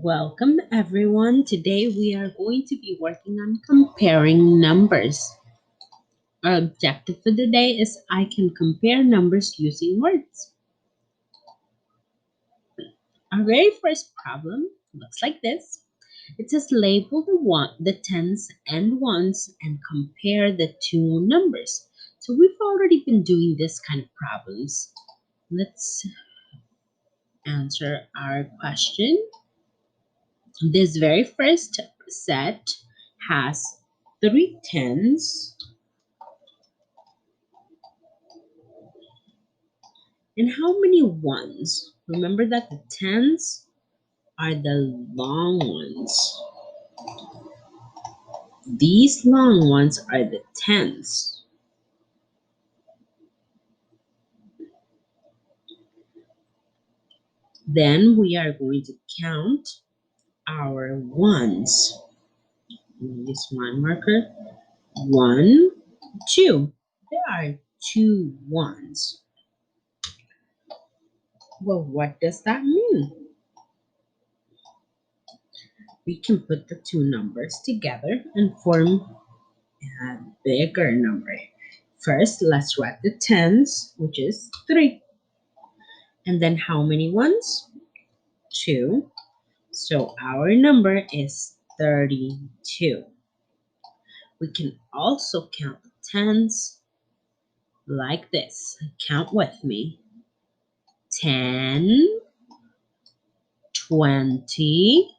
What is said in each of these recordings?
Welcome everyone. Today we are going to be working on comparing numbers. Our objective for the day is I can compare numbers using words. Our very first problem looks like this. It says label the tens and ones and compare the two numbers. So we've already been doing this kind of problems. Let's answer our question. This very first set has three tens and how many ones? Remember that the tens are the long ones. These long ones are the tens. Then we are going to count our ones. Use one marker. One, two. There are two ones. Well, what does that mean? We can put the two numbers together and form a bigger number. First, let's write the tens, which is 3. And then how many ones? 2. So our number is 32. We can also count the tens like this. Count with me. 10, 20,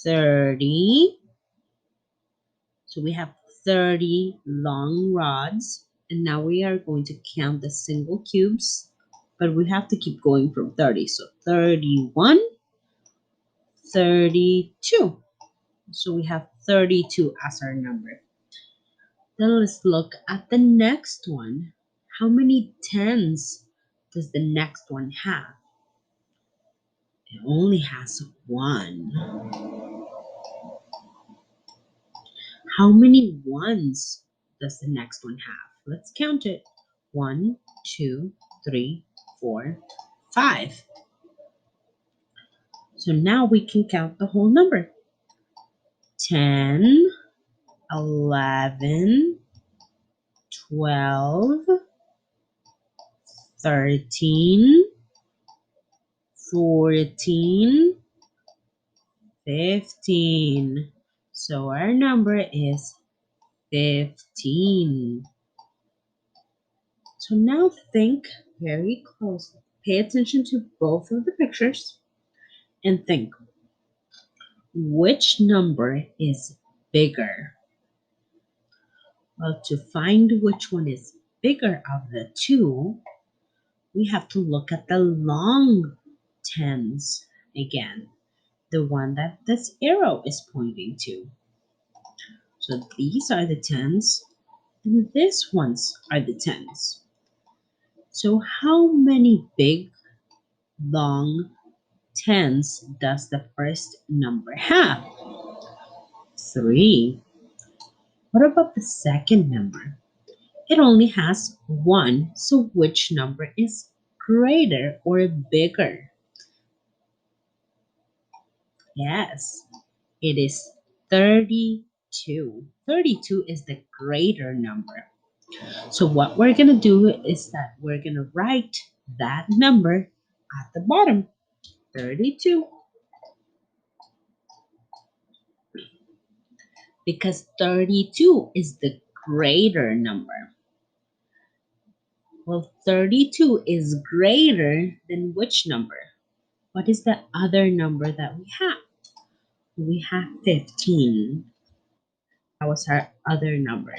30. So we have 30 long rods. And now we are going to count the single cubes, but we have to keep going from 30. So 31, 32. So we have 32 as our number. Then let's look at the next one. How many tens does the next one have? It only has one. How many ones does the next one have? Let's count it. 1, 2, 3, 4, 5. So now we can count the whole number. 10, 11, 12, 13, 14, 15. So our number is 15. So now think very closely. Pay attention to both of the pictures and think which number is bigger. Well, to find which one is bigger of the two, we have to look at the long tens again, the one that this arrow is pointing to. So these are the tens, and these ones are the tens. So how many big, long tens does the first number have? 3. What about the second number? It only has 1, so which number is greater or bigger? Yes, it is 32. 32 is the greater number. So what we're going to do is that we're going to write that number at the bottom, 32, because 32 is the greater number. Well, 32 is greater than which number? What is the other number that we have? We have 15. That was our other number.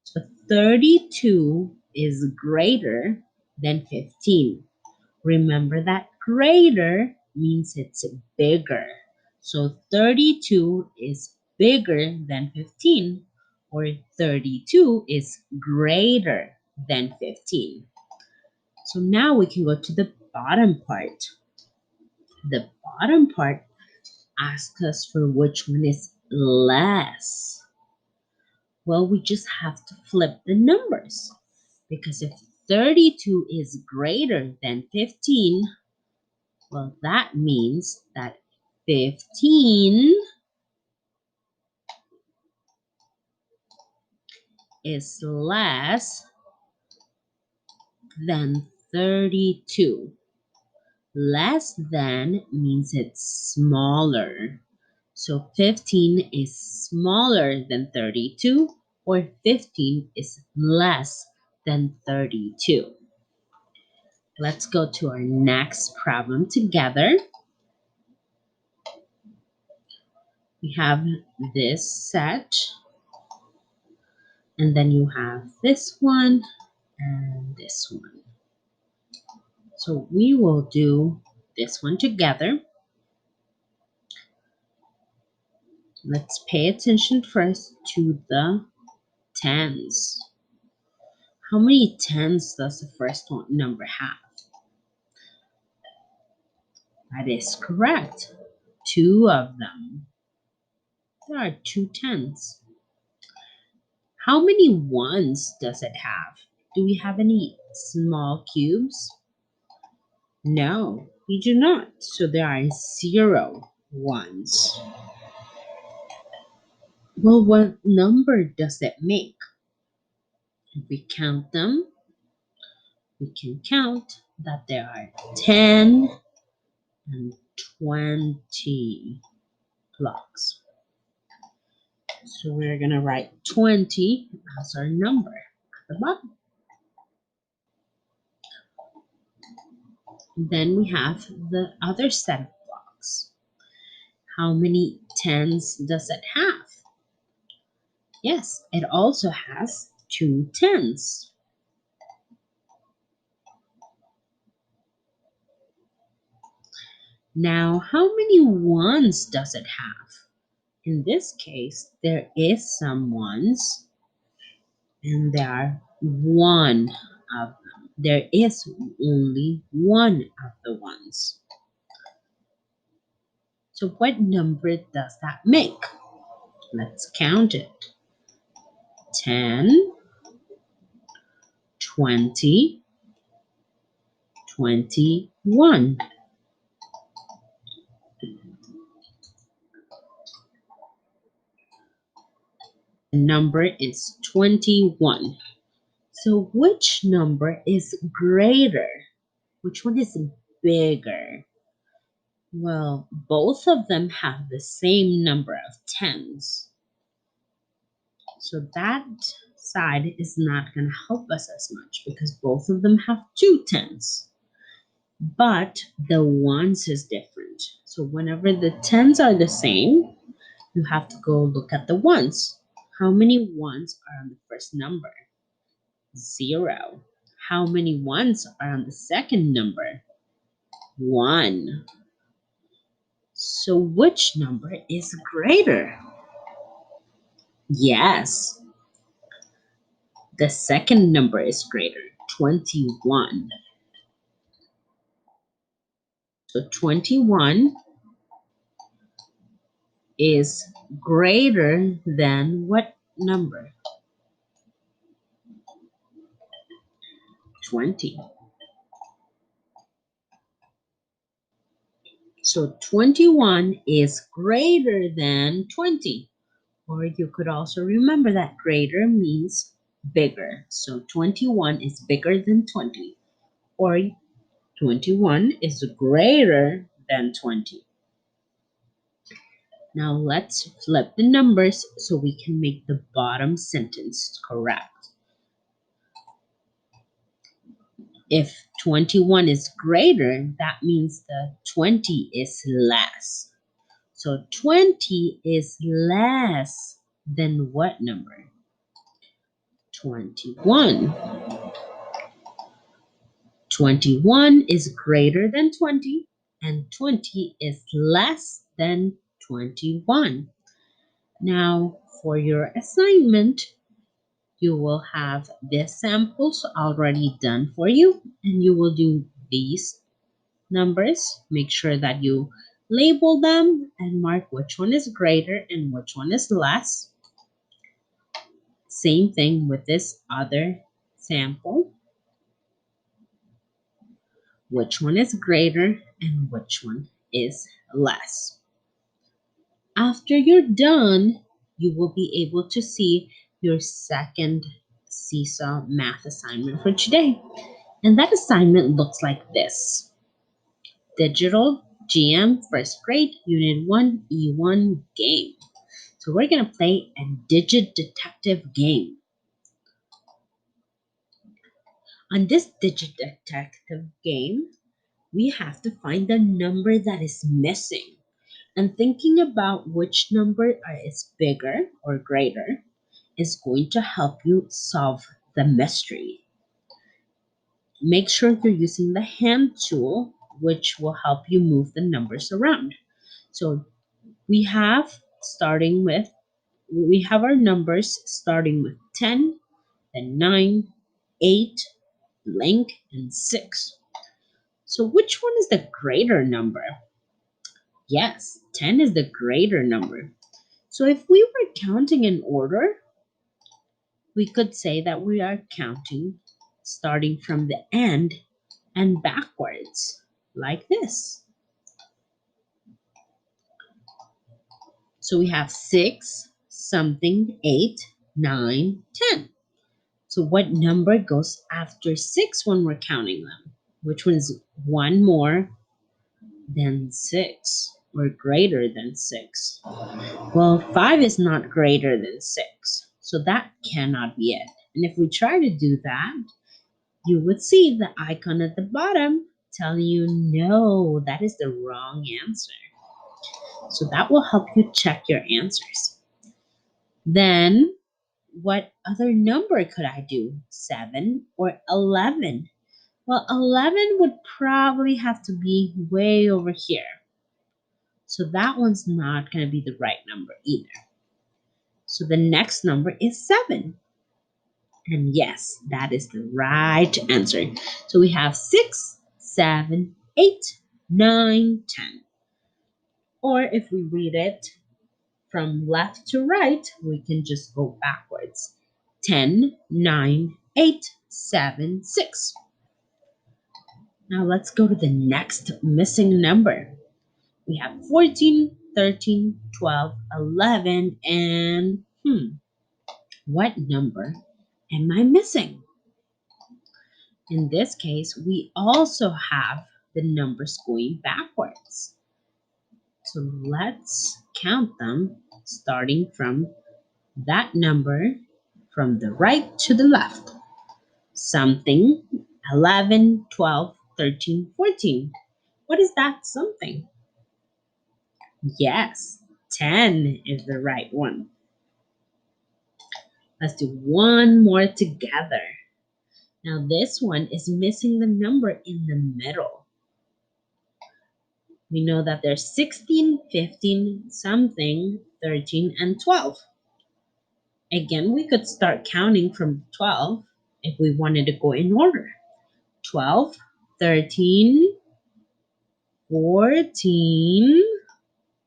So 32 is greater than 15. Remember that greater means it's bigger. So 32 is bigger than 15, or 32 is greater than 15. So now we can go to the bottom part. The bottom part asks us for which one is less. Well, we just have to flip the numbers, because if 32 is greater than 15, Well, that means that 15 is less than 32. Less than means it's smaller. So 15 is smaller than 32, or 15 is less than 32. Let's go to our next problem together. We have this set, and then you have this one and this one. So we will do this one together. Let's pay attention first to the tens. How many tens does the first one number have? That is correct. Two of them. There are two tens. How many ones does it have? Do we have any small cubes? No, we do not. So there are 0 ones. Well, what number does it make? If we count them, we can count that there are 10 and 20 blocks. So we're going to write 20 as our number at the bottom. Then we have the other set of blocks. How many tens does it have? Yes, it also has two tens. Now, how many ones does it have? In this case, there is some ones, and there are one of them. There is only one of the ones. So what number does that make? Let's count it. 10, 20, 21. The number is 21. So which number is greater? Which one is bigger? Well, both of them have the same number of tens. So that side is not going to help us as much because both of them have two tens. But the ones is different. So whenever the tens are the same, you have to go look at the ones. How many ones are on the first number? 0. How many ones are on the second number? 1. So which number is greater? Yes, the second number is greater, 21. So 21 is greater than what number? 20. So 21 is greater than 20. Or you could also remember that greater means bigger. So 21 is bigger than 20. Or 21 is greater than 20. Now let's flip the numbers so we can make the bottom sentence correct. If 21 is greater, that means the 20 is less. So 20 is less than what number? 21. 21 is greater than 20, and 20 is less than 21. Now, for your assignment, you will have the samples already done for you, and you will do these numbers. Make sure that you label them and mark which one is greater and which one is less. Same thing with this other sample. which one is greater and which one is less. After you're done, you will be able to see your second Seesaw math assignment for today. And that assignment looks like this: Digital GM First Grade Unit 1 E1 game. So we're going to play a digit detective game. On this digit detective game, we have to find the number that is missing. And thinking about which number is bigger or greater is going to help you solve the mystery. Make sure you're using the hand tool, which will help you move the numbers around. So we have we have our numbers starting with 10, then 9, 8, blank, and 6. So which one is the greater number? Yes, 10 is the greater number. So if we were counting in order, we could say that we are counting starting from the end and backwards, like this. So we have 6, something, 8, 9, 10. So what number goes after 6 when we're counting them? Which one is one more than 6 or greater than 6? Well, 5 is not greater than 6. So that cannot be it. And if we try to do that, you would see the icon at the bottom telling you no, that is the wrong answer. So that will help you check your answers. Then, what other number could I do? 7 or 11? Well, 11 would probably have to be way over here. So that one's not going to be the right number either. So the next number is 7. And yes, that is the right answer. So we have 6, 7, 8, 9, 10. Or if we read it from left to right, we can just go backwards. 10, 9, 8, 7, 6. Now let's go to the next missing number. We have 14, 13, 12, 11, and what number am I missing? In this case, we also have the numbers going backwards. So let's count them starting from that number from the right to the left. Something, 11, 12, 13, 14. What is that something? Yes, 10 is the right one. Let's do one more together. Now this one is missing the number in the middle. We know that there's 16, 15, something, 13, and 12. Again, we could start counting from 12 if we wanted to go in order. 12, 13, 14,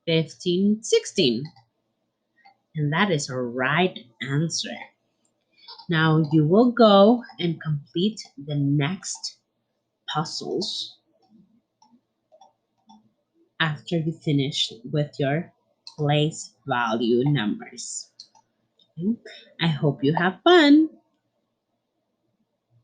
15, 16. And that is our right answer. Now you will go and complete the next puzzles after you finish with your place value numbers. I hope you have fun.